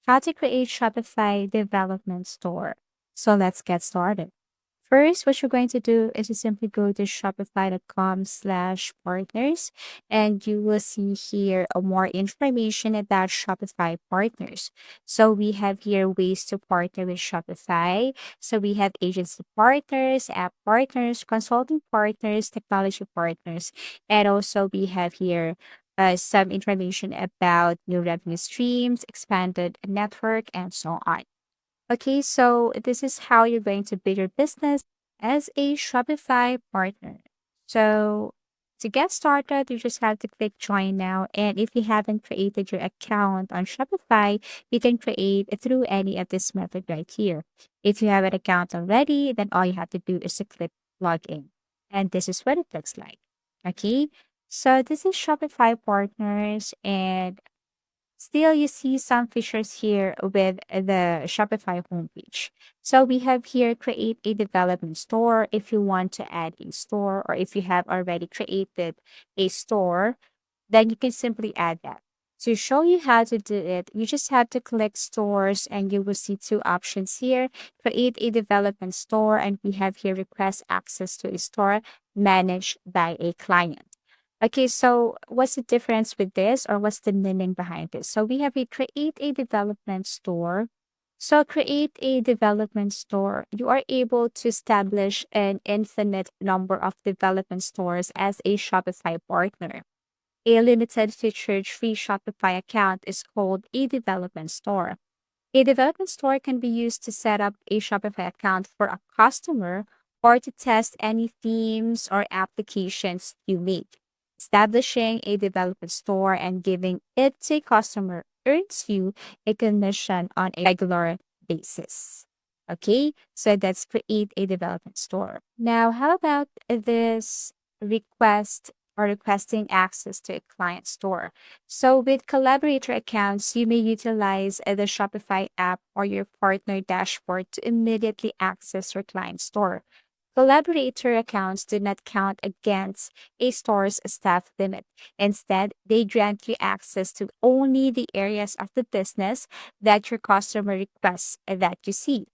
how to create Shopify development store. So let's get started. First, what you're going to do is you simply go to shopify.com/partners and you will see here more information about Shopify partners. So we have here ways to partner with Shopify. So we have agency partners, app partners, consulting partners, technology partners, and also we have here some information about new revenue streams, expanded network, and so on. Okay, so this is how you're going to build your business as a Shopify partner. So to get started, you just have to click join now. And if you haven't created your account on Shopify, you can create it through any of this method right here. If you have an account already, then all you have to do is to click login. And this is what it looks like. Okay, so this is Shopify partners, and still, you see some features here with the Shopify homepage. So we have here create a development store if you want to add a store, or if you have already created a store, then you can simply add that. To show you how to do it, you just have to click stores and you will see two options here. Create a development store, and we have here request access to a store managed by a client. Okay, so what's the difference with this, or what's the meaning behind this? So we have a create a development store. So create a development store. You are able to establish an infinite number of development stores as a Shopify partner. A limited featured free Shopify account is called a development store. A development store can be used to set up a Shopify account for a customer or to test any themes or applications you make. Establishing a development store and giving it to a customer earns you a commission on a regular basis. Okay, so that's create a development store. Now, how about this request or requesting access to a client store? So, with collaborator accounts, you may utilize the Shopify app or your partner dashboard to immediately access your client store. Collaborator accounts do not count against a store's staff limit. Instead, they grant you access to only the areas of the business that your customer requests that you see.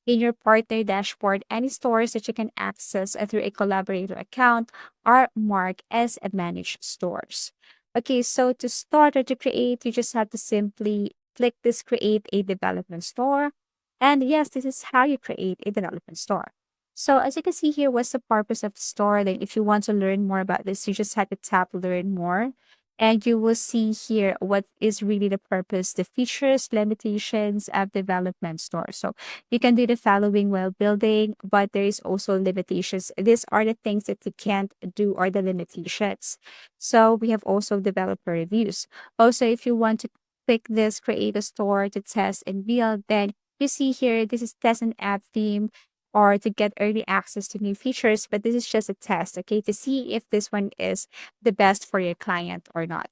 In your partner dashboard, any stores that you can access through a collaborator account are marked as managed stores. Okay, so to start or to create, you just have to simply click this create a development store. And yes, this is how you create a development store. So as you can see here, what's the purpose of the store? Then if you want to learn more about this, you just have to tap learn more. And you will see here what is really the purpose, the features, limitations of development store. So you can do the following while building, but there is also limitations. These are the things that you can't do, or the limitations. So we have also developer reviews. Also, if you want to click this create a store to test and build, then you see here this is test an app theme or to get early access to new features, but this is just a test, okay, to see if this one is the best for your client or not.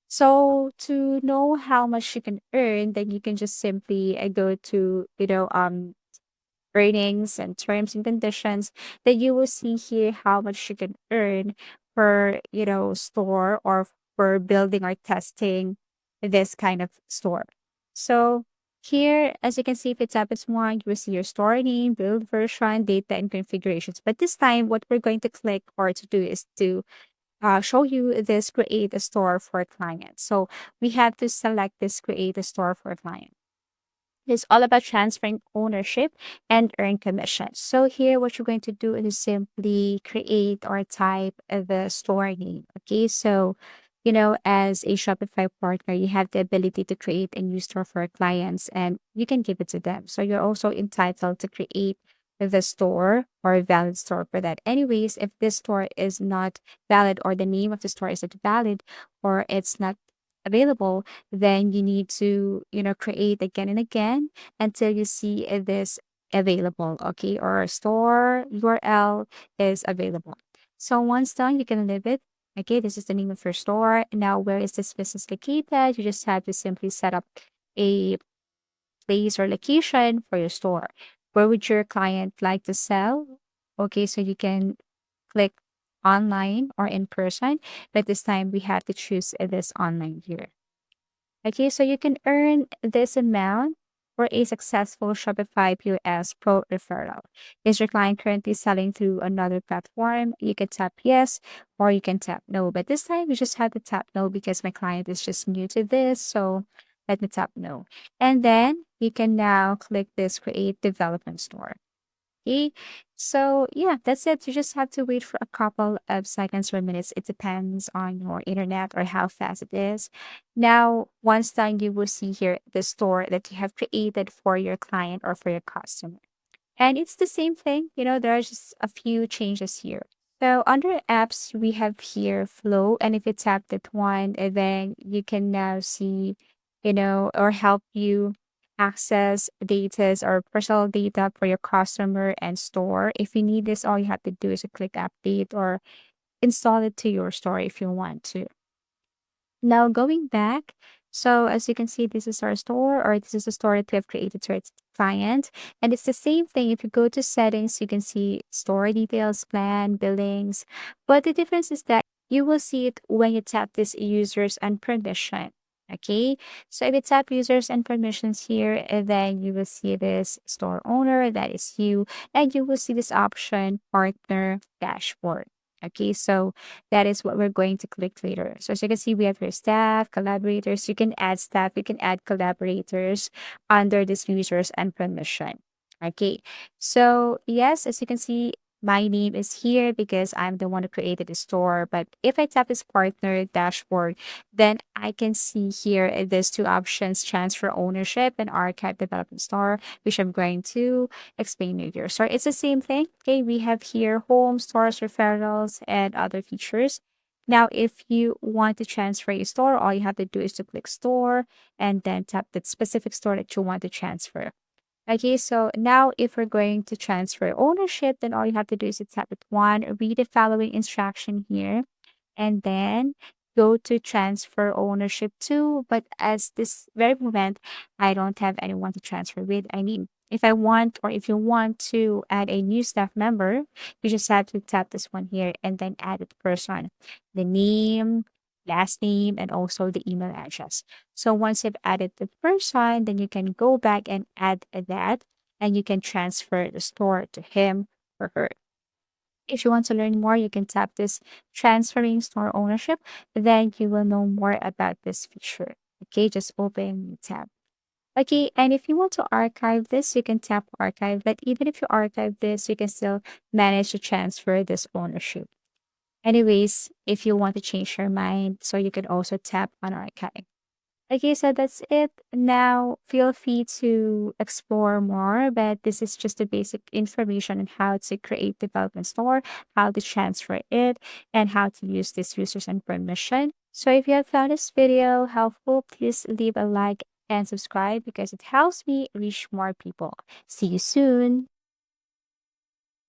So to know how much you can earn, then you can just simply go to, earnings and terms and conditions. That you will see here how much you can earn per, store, or for building or testing this kind of store. So here, as you can see, if it's up as one, you will see your store name, build version, data, and configurations. But this time, what we're going to click or to do is to show you this create a store for a client. So we have to select this create a store for a client. It's all about transferring ownership and earn commission. So here, what you're going to do is simply create or type the store name. Okay, so as a Shopify partner, you have the ability to create a new store for our clients, and you can give it to them. So you're also entitled to create the store or a valid store for that. Anyways, if this store is not valid, or the name of the store isn't valid, or it's not available, then you need to, create again and again until you see this available, okay, or store URL is available. So once done, you can leave it. Okay, this is the name of your store. Now, where is this business located? You just have to simply set up a place or location for your store. Where would your client like to sell? Okay, so you can click online or in person, but this time we have to choose this online here. Okay, so you can earn this amount for a successful Shopify POS Pro referral. Is your client currently selling through another platform? You can tap yes or you can tap no. But this time you just have to tap no because my client is just new to this. So let me tap no. And then you can now click this create development store. Okay. So yeah, that's it. You just have to wait for a couple of seconds or minutes. It depends on your internet or how fast it is. Now, once done, you will see here the store that you have created for your client or for your customer. And it's the same thing, there are just a few changes here. So under apps, we have here flow. And if you tap that one, and then you can now see, or help you access data or personal data for your customer and store. If you need this, all you have to do is to click update or install it to your store if you want to. Now going back, so as you can see, this is our store, or this is a store that we have created to its client. And it's the same thing. If you go to settings, you can see store details, plan, billings. But the difference is that you will see it when you tap this users and permission. Okay, so if you tap users and permissions here, and then you will see this store owner, that is you, and you will see this option partner dashboard. Okay, so that is what we're going to click later. So as you can see, we have your staff, collaborators. You can add staff, you can add collaborators under this users and permission. Okay. So yes, as you can see, my name is here because I'm the one who created the store. But if I tap this partner dashboard, then I can see here these two options, transfer ownership and archive development store, which I'm going to explain later. So it's the same thing. Okay, we have here home, stores, referrals, and other features. Now, if you want to transfer a store, all you have to do is to click store and then tap that specific store that you want to transfer. Okay, so now if we're going to transfer ownership, then all you have to do is to tap it one, read the following instruction here, and then go to transfer ownership to. But as this very moment, I don't have anyone to transfer with. I mean, if I want or if you want to add a new staff member, you just have to tap this one here and then add the person, the name, last name, and also the email address. So once you've added the person, then you can go back and add that and you can transfer the store to him or her. If you want to learn more, you can tap this transferring store ownership. Then you will know more about this feature. Okay, just open the tab. Okay, and if you want to archive this, you can tap archive. But even if you archive this, you can still manage to transfer this ownership. Anyways, if you want to change your mind, so you can also tap on archive. Okay, so that's it. Now, feel free to explore more, but this is just the basic information on how to create development store, how to transfer it, and how to use this users and permission. So if you have found this video helpful, please leave a like and subscribe because it helps me reach more people. See you soon.